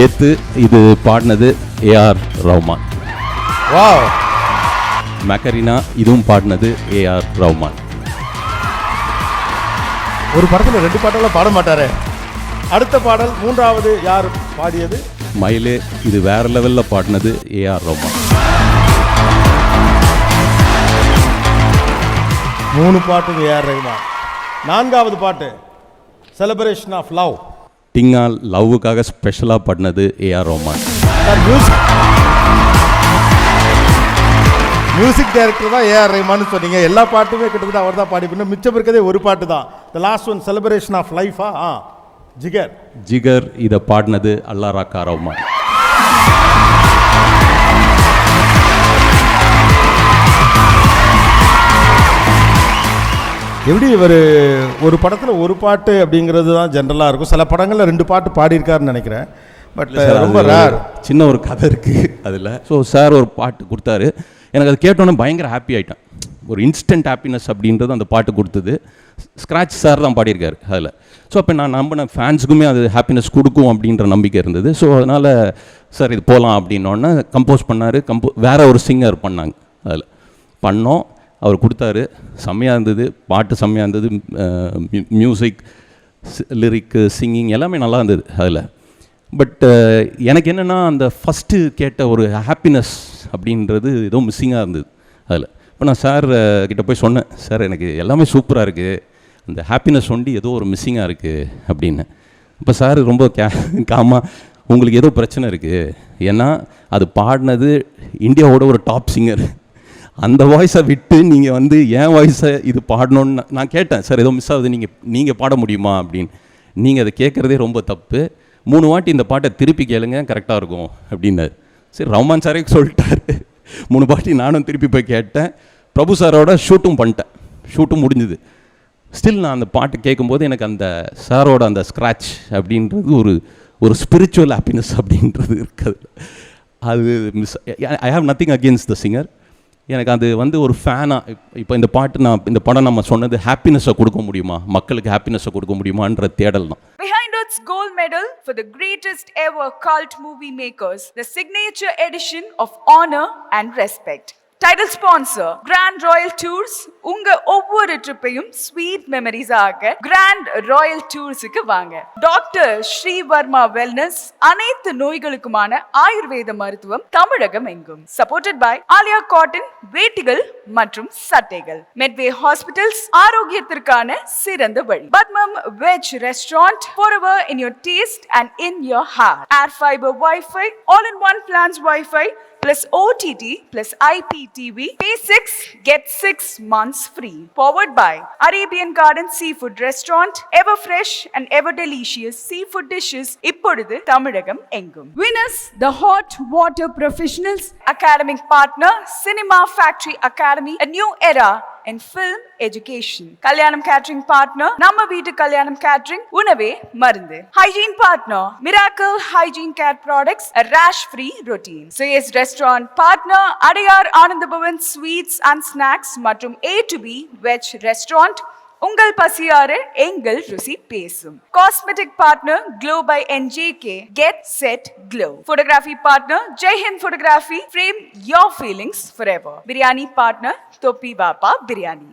ஏத்து இது பாடினது ஏஆர் ரஹ்மான். வாவ். மெக்கரினா இதுவும் பாடினது ஏஆர் ரஹ்மான். ஒரு படத்துல 2 பாட்டெல்லாம் பாட மாட்டாரே. அடுத்த பாடல் மூன்றாவது யார் பாடியது? மயிலே இது வேற லெவல்ல பாடினது ஏஆர் ரஹ்மான். 3 பாட்டு ஏஆர் ரஹ்மான். 4வது பாட்டு செலிப்ரேஷன் ஆஃப் லவ். டிங்கால் லவ்வுக்காக ஸ்பெஷலாக பாடினது ஏஆர் ரஹ்மான். மியூசிக் டைரக்டர் தான் ஏஆர் ரஹ்மான் சொன்னீங்க. எல்லா பாட்டுமே கிட்டத்தட்ட அவர் தான் பாடி பண்ண. மிச்சம் இருக்கிறதே ஒரு பாட்டு தான். The last one celebration of லைஃபா. ஜிகர். ஜிகர் இதை பாடினது அல்லா ராக்கா ரஹ்மான். எப்படி இவர் ஒரு படத்தில் ஒரு பாட்டு அப்படிங்கிறது தான் ஜென்ரலாக இருக்கும். சில படங்களில் 2 பாட்டு பாடியிருக்காருன்னு நினைக்கிறேன். பட் ரொம்ப ரேர். சின்ன ஒரு கதை இருக்குது அதில். ஸோ சார் ஒரு பாட்டு கொடுத்தாரு. எனக்கு அது கேட்டோன்னே பயங்கர ஹாப்பி ஆகிட்டேன். ஒரு இன்ஸ்டன்ட் ஹாப்பினஸ் அப்படின்றது அந்த பாட்டு கொடுத்தது. ஸ்க்ராட்ச் சார் தான் பாடியிருக்காரு அதில். ஸோ அப்போ நான் நம்பின ஃபேன்ஸுக்குமே அது ஹாப்பினஸ் கொடுக்கும் அப்படின்ற நம்பிக்கை இருந்தது. ஸோ அதனால் சார் இது போகலாம் அப்படின்னோடனே கம்போஸ் பண்ணார். வேற ஒரு சிங்கர் பண்ணாங்க அதில். பண்ணோம், அவர் கொடுத்தாரு. செம்மையாக இருந்தது, பாட்டு செம்மையாக இருந்தது. மியூசிக், லிரிக்கு, சிங்கிங் எல்லாமே நல்லா இருந்தது அதில். பட் எனக்கு என்னென்னா அந்த ஃபஸ்ட்டு கேட்ட ஒரு ஹாப்பினஸ் அப்படின்றது ஏதோ மிஸ்ஸிங்காக இருந்தது அதில். இப்போ நான் சார் கிட்ட போய் சொன்னேன், சார் எனக்கு எல்லாமே சூப்பராக இருக்குது, அந்த ஹாப்பினஸ் ஒண்டி ஏதோ ஒரு மிஸ்ஸிங்காக இருக்குது அப்படின்னு. இப்போ சார் ரொம்ப காமாக, உங்களுக்கு ஏதோ பிரச்சனை இருக்குது, ஏன்னா அது பாடினது இந்தியாவோட ஒரு டாப் சிங்கர், அந்த வாய்ஸை விட்டு நீங்கள் வந்து என் வாய்ஸை இது பாடணுன்னு நான் கேட்டேன். சார் ஏதோ மிஸ் ஆகுது, நீங்கள் பாட முடியுமா அப்படின்னு. நீங்கள் அதை கேட்குறதே ரொம்ப தப்பு, 3 வாட்டி இந்த பாட்டை திருப்பி கேளுங்க கரெக்டாக இருக்கும் அப்படின்னாரு. சரி, ரஹ்மான் சாரே சொல்லிட்டாரு. 3 வாட்டி நானும் திருப்பி போய் கேட்டேன். பிரபு சாரோட ஷூட்டும் பண்ணிட்டேன். ஷூட்டும் முடிஞ்சுது. ஸ்டில் நான் அந்த பாட்டு கேட்கும்போது எனக்கு அந்த சாரோட அந்த ஸ்க்ராட்ச் அப்படின்றது ஒரு ஸ்பிரிச்சுவல் ஹாப்பினஸ் அப்படின்றது இருக்குது. அது miss. I have nothing against the singer. எனக்கு அது வந்து ஒரு ஃபேனாக இப்போ இந்த படம் நம்ம சொன்னது ஹாப்பினஸை கொடுக்க முடியுமா, மக்களுக்கு ஹாப்பினஸை கொடுக்க முடியுமான்ற தேடல் தான். Behind its gold medal for the greatest ever cult movie makers, the signature edition of honor and respect. Title sponsor Grand Royal Tours. உங்க ஒவ்வொரு ட்ரிப்பையும் ஸ்வீட் மெமரிஸ் ஆக Grand Royal Toursக்கு வாங்க. டாக்டர் ஸ்ரீவர்மா வெல்னஸ், அனைத்து நோய்களுக்குமான ஆயுர்வேத மருத்துவம் தமிழகம் எங்கும். சப்போர்ட்டட் பை ஆலியா காட்டன் வேட்டிகள் மற்றும் சட்டைகள். மெட்வே ஹாஸ்பிட்டல்ஸ், ஆரோக்கியத்திற்கான சிறந்த வழி. Padmam veg restaurant, forever in your taste and in your heart. Air fiber Wi-Fi, all-in-one plans Wi-Fi plus OTT plus IPTV. Pay 6, get 6 months free. Powered by Arabian Garden Seafood Restaurant. Ever fresh and ever delicious seafood dishes. இப்பொழுது தமிழகம் எங்கும். Winners, the hot water professionals. Academic partner, Cinema Factory Academy. A new era in film education. Kalyanam Catering partner, நம்ம வீட்டு கல்யாணம் catering, உணவே மருந்து. Hygiene partner, Miracle Hygiene Care Products, a rash free routine. Sayes Restaurant partner, Adyar Ananda Pawan sweets and snacks மற்றும் A to B veg restaurant. உங்கள் பசியாறு எங்கள் ருசி பேசும். Cosmetic partner Glow by NJK, Get Set Glow. Photography partner Jai Hind Photography, frame your feelings forever. Biryani partner Topi Bapa Biryani.